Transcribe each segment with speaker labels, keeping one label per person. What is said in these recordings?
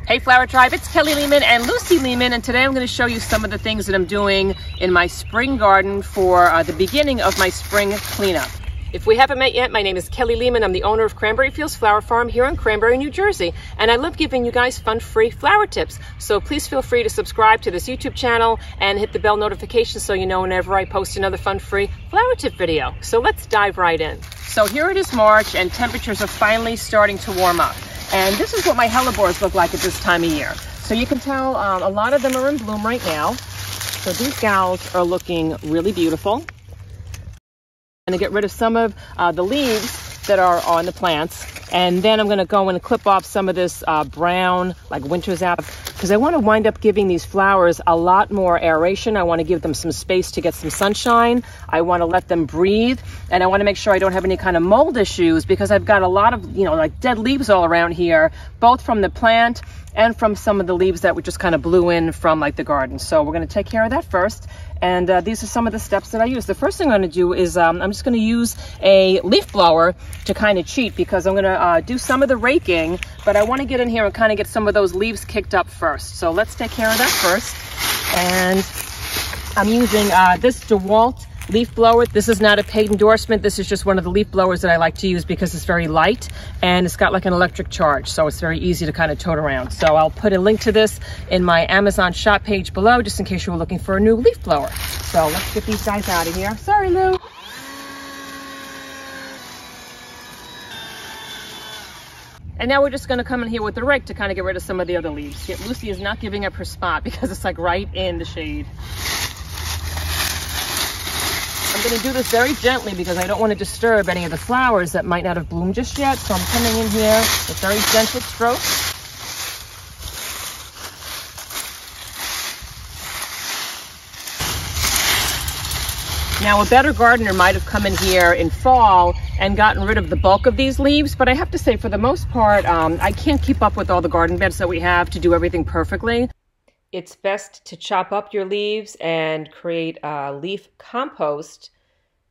Speaker 1: Hey Flower Tribe, it's Kelly Lehman and Lucy Lehman, and today I'm going to show you some of the things that I'm doing in my spring garden for the beginning of my spring cleanup. If we haven't met yet, my name is Kelly Lehman. I'm the owner of Cranberry Fields Flower Farm here in Cranberry, New Jersey, and I love giving you guys fun, free flower tips. So please feel free to subscribe to this YouTube channel and hit the bell notification so you know whenever I post another fun, free flower tip video. So let's dive right in. So here it is March, and temperatures are finally starting to warm up. And this is what my Hellebores look like at this time of year. So you can tell a lot of them are in bloom right now. So these gals are looking really beautiful. I'm going to get rid of some of the leaves that are on the plants. And then I'm going to go and clip off some of this brown, like winter zap, because I want to wind up giving these flowers a lot more aeration. I want to give them some space to get some sunshine. I want to let them breathe. And I want to make sure I don't have any kind of mold issues, because I've got a lot of, like dead leaves all around here, both from the plant and from some of the leaves that we just kind of blew in from like the garden. So we're going to take care of that first. And these are some of the steps that I use. The first thing I'm going to do is I'm just going to use a leaf blower to kind of cheat, because I'm going to do some of the raking, but I want to get in here and kind of get some of those leaves kicked up first. So let's take care of that first. And I'm using this DeWalt leaf blower. This is not a paid endorsement. This is just one of the leaf blowers that I like to use because it's very light and it's got like an electric charge, so it's very easy to kind of tote around. So I'll put a link to this in my Amazon shop page below, just in case you were looking for a new leaf blower. So let's get these guys out of here. Sorry, Lou. And now we're just going to come in here with the rake to kind of get rid of some of the other leaves. Lucy is not giving up her spot because it's like right in the shade. I'm going to do this very gently because I don't want to disturb any of the flowers that might not have bloomed just yet. So I'm coming in here with very gentle strokes. Now, a better gardener might have come in here in fall and gotten rid of the bulk of these leaves, but I have to say, for the most part, I can't keep up with all the garden beds that we have to do everything perfectly. It's best to chop up your leaves and create a leaf compost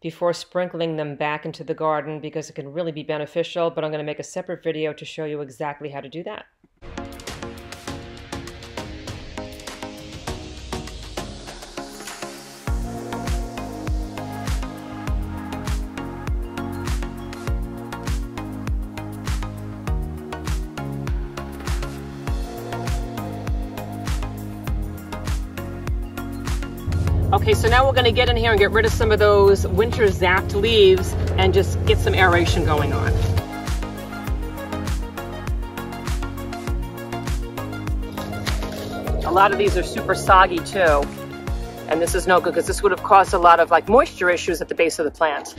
Speaker 1: before sprinkling them back into the garden, because it can really be beneficial, but I'm going to make a separate video to show you exactly how to do that. Okay, so now we're going to get in here and get rid of some of those winter zapped leaves and just get some aeration going on. A lot of these are super soggy too, and this is no good because this would have caused a lot of like moisture issues at the base of the plant.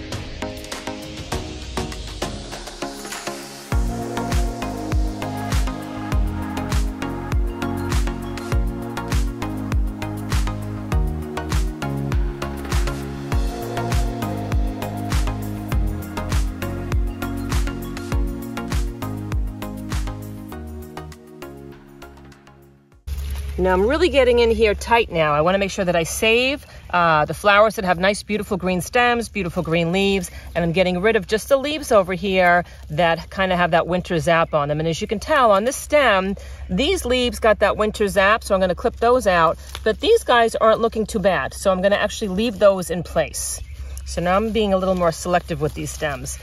Speaker 1: Now I'm really getting in here tight now. I want to make sure that I save the flowers that have nice, beautiful green stems, beautiful green leaves, and I'm getting rid of just the leaves over here that kind of have that winter zap on them. And as you can tell on this stem, these leaves got that winter zap, so I'm going to clip those out. But these guys aren't looking too bad, so I'm going to actually leave those in place. So now I'm being a little more selective with these stems.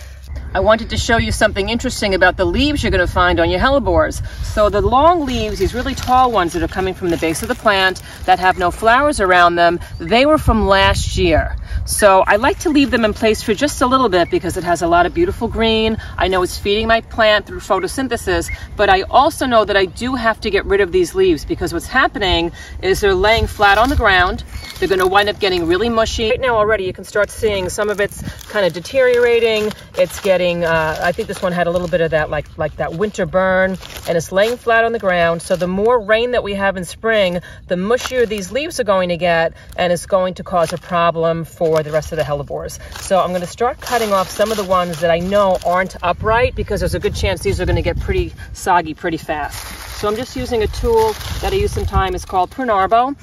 Speaker 1: I wanted to show you something interesting about the leaves you're going to find on your Hellebores. So the long leaves, these really tall ones that are coming from the base of the plant that have no flowers around them, they were from last year. So I like to leave them in place for just a little bit because it has a lot of beautiful green. I know it's feeding my plant through photosynthesis, but I also know that I do have to get rid of these leaves because what's happening is they're laying flat on the ground. They're going to wind up getting really mushy. Right now already you can start seeing some of it's kind of deteriorating. It's getting, I think this one had a little bit of that like that winter burn, and it's laying flat on the ground. So the more rain that we have in spring, the mushier these leaves are going to get, and it's going to cause a problem for the rest of the Hellebores. So I'm going to start cutting off some of the ones that I know aren't upright, because there's a good chance these are going to get pretty soggy pretty fast. So I'm just using a tool that I use sometimes. It's called Prunarbo.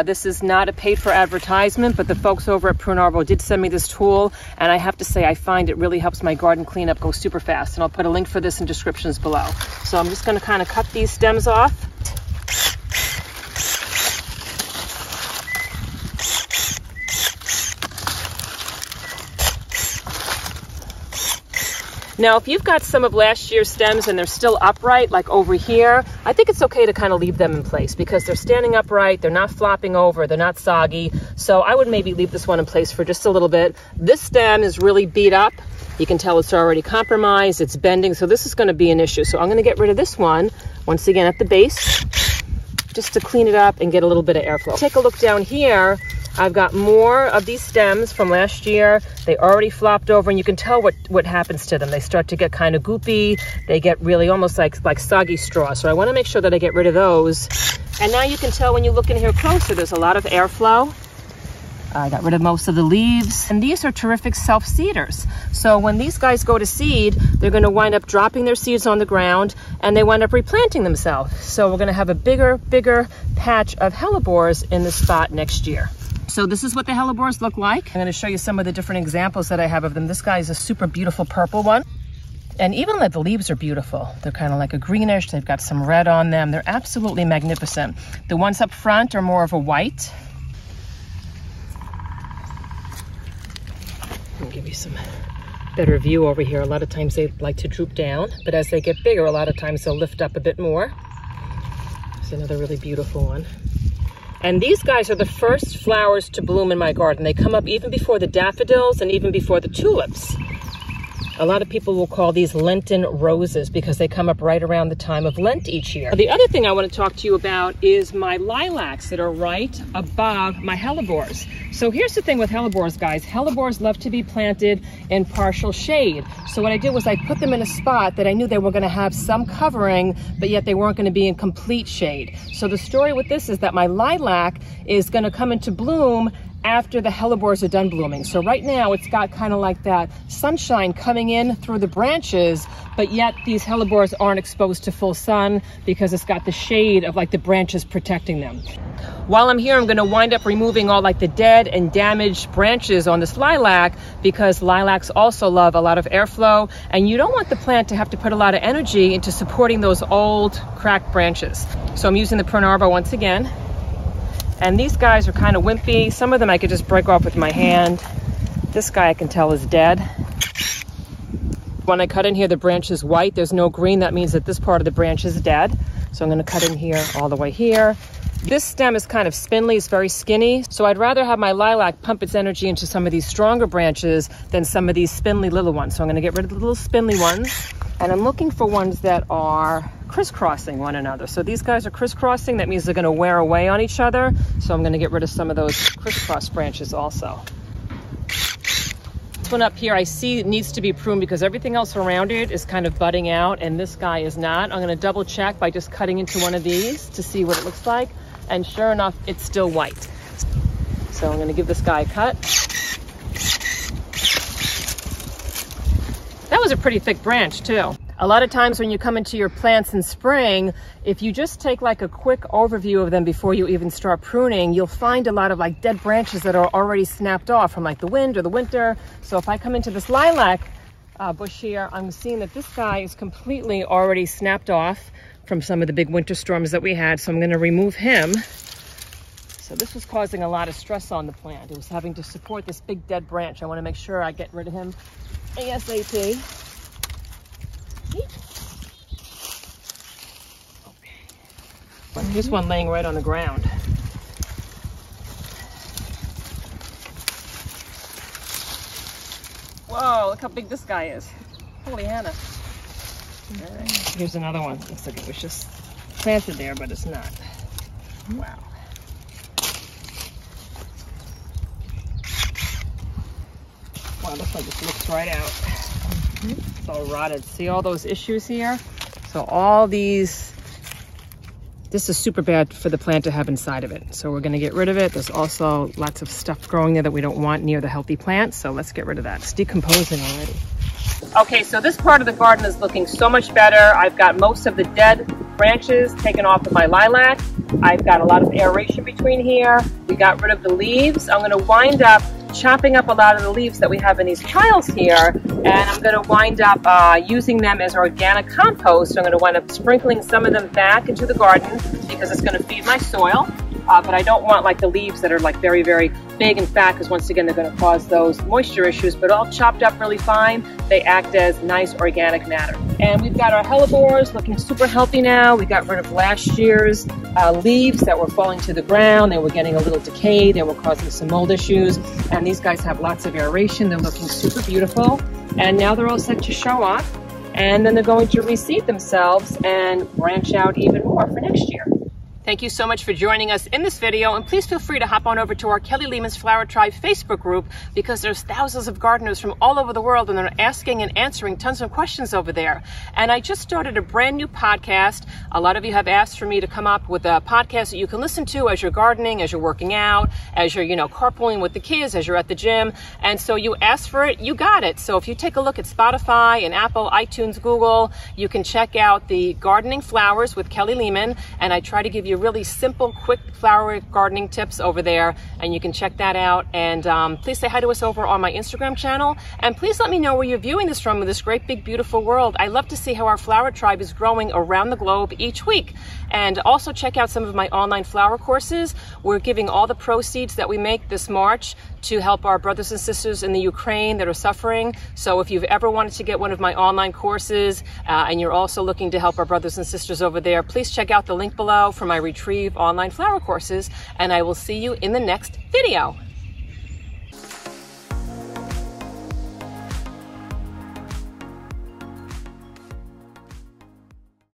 Speaker 1: This is not a paid for advertisement, but the folks over at Prunarbo did send me this tool, and I have to say I find it really helps my garden cleanup go super fast. And I'll put a link for this in descriptions below. So I'm just going to kind of cut these stems off. Now, if you've got some of last year's stems and they're still upright, like over here, I think it's okay to kind of leave them in place because they're standing upright, they're not flopping over, they're not soggy. So I would maybe leave this one in place for just a little bit. This stem is really beat up. You can tell it's already compromised, it's bending, so this is going to be an issue. So I'm going to get rid of this one, once again at the base, just to clean it up and get a little bit of airflow. Take a look down here. I've got more of these stems from last year. They already flopped over, and you can tell what happens to them. They start to get kind of goopy. They get really almost like soggy straw. So I want to make sure that I get rid of those. And now you can tell when you look in here closer, there's a lot of airflow. I got rid of most of the leaves, and these are terrific self-seeders. So when these guys go to seed, they're going to wind up dropping their seeds on the ground, and they wind up replanting themselves. So we're going to have a bigger patch of hellebores in this spot next year. So this is what the hellebores look like. I'm going to show you some of the different examples that I have of them. This guy is a super beautiful purple one. And even like the leaves are beautiful. They're kind of like a greenish. They've got some red on them. They're absolutely magnificent. The ones up front are more of a white. I'll give you some better view over here. A lot of times they like to droop down, but as they get bigger, a lot of times they'll lift up a bit more. There's another really beautiful one. And these guys are the first flowers to bloom in my garden. They come up even before the daffodils and even before the tulips. A lot of people will call these Lenten roses because they come up right around the time of Lent each year. The other thing I want to talk to you about is my lilacs that are right above my hellebores. So here's the thing with hellebores, guys. Hellebores love to be planted in partial shade. So what I did was I put them in a spot that I knew they were going to have some covering, but yet they weren't going to be in complete shade. So the story with this is that my lilac is going to come into bloom after the hellebores are done blooming. So right now it's got kind of like that sunshine coming in through the branches, but yet these hellebores aren't exposed to full sun because it's got the shade of like the branches protecting them. While I'm here, I'm going to wind up removing all like the dead and damaged branches on this lilac because lilacs also love a lot of airflow, and you don't want the plant to have to put a lot of energy into supporting those old cracked branches. So I'm using the Pronarbo once again. And these guys are kind of wimpy. Some of them I could just break off with my hand. This guy I can tell is dead. When I cut in here, the branch is white. There's no green. That means that this part of the branch is dead. So I'm going to cut in here all the way here. This stem is kind of spindly. It's very skinny. So I'd rather have my lilac pump its energy into some of these stronger branches than some of these spindly little ones. So I'm going to get rid of the little spindly ones. And I'm looking for ones that are crisscrossing one another. So these guys are crisscrossing. That means they're going to wear away on each other. So I'm going to get rid of some of those crisscross branches also. This one up here I see it needs to be pruned because everything else around it is kind of budding out and this guy is not. I'm going to double check by just cutting into one of these to see what it looks like. And sure enough, it's still white. So I'm going to give this guy a cut. That was a pretty thick branch too. A lot of times when you come into your plants in spring, if you just take like a quick overview of them before you even start pruning, you'll find a lot of like dead branches that are already snapped off from like the wind or the winter. So if I come into this lilac bush here, I'm seeing that this guy is completely already snapped off from some of the big winter storms that we had. So I'm going to remove him. So this was causing a lot of stress on the plant. It was having to support this big dead branch. I want to make sure I get rid of him ASAP. Okay. Here's one laying right on the ground. Whoa, look how big this guy is. Holy Hannah. All right, here's another one. Looks like it was just planted there, but it's not. Wow. Wow, looks like this looks right out. It's all rotted. See all those issues here? So all these, this is super bad for the plant to have inside of it. So we're going to get rid of it. There's also lots of stuff growing there that we don't want near the healthy plant. So let's get rid of that. It's decomposing already. Okay, so this part of the garden is looking so much better. I've got most of the dead branches taken off of my lilac. I've got a lot of aeration between here. We got rid of the leaves. I'm going to wind up chopping up a lot of the leaves that we have in these piles here, and I'm going to wind up using them as organic compost. I'm going to wind up sprinkling some of them back into the garden because it's going to feed my soil. but I don't want like the leaves that are like very, very big and fat, because once again, they're going to cause those moisture issues, but all chopped up really fine. They act as nice organic matter. And we've got our Hellebores looking super healthy now. We got rid of last year's leaves that were falling to the ground. They were getting a little decayed. They were causing some mold issues. And these guys have lots of aeration. They're looking super beautiful. And now they're all set to show off. And then they're going to reseed themselves and branch out even more for next year. Thank you so much for joining us in this video, and please feel free to hop on over to our Kelly Lehman's Flower Tribe Facebook group, because there's thousands of gardeners from all over the world, and they're asking and answering tons of questions over there. And I just started a brand new podcast. A lot of you have asked for me to come up with a podcast that you can listen to as you're gardening, as you're working out, as you're, carpooling with the kids, as you're at the gym. And so you asked for it, you got it. So if you take a look at Spotify and Apple, iTunes, Google, you can check out the Gardening Flowers with Kelly Lehman, and I try to give you really simple, quick flower gardening tips over there, and you can check that out. And please say hi to us over on my Instagram channel, and please let me know where you're viewing this from in this great, big, beautiful world. I love to see how our flower tribe is growing around the globe each week. And also check out some of my online flower courses. We're giving all the proceeds that we make this March to help our brothers and sisters in the Ukraine that are suffering. So if you've ever wanted to get one of my online courses, and you're also looking to help our brothers and sisters over there, please check out the link below for my Retrieve online flower courses, and I will see you in the next video.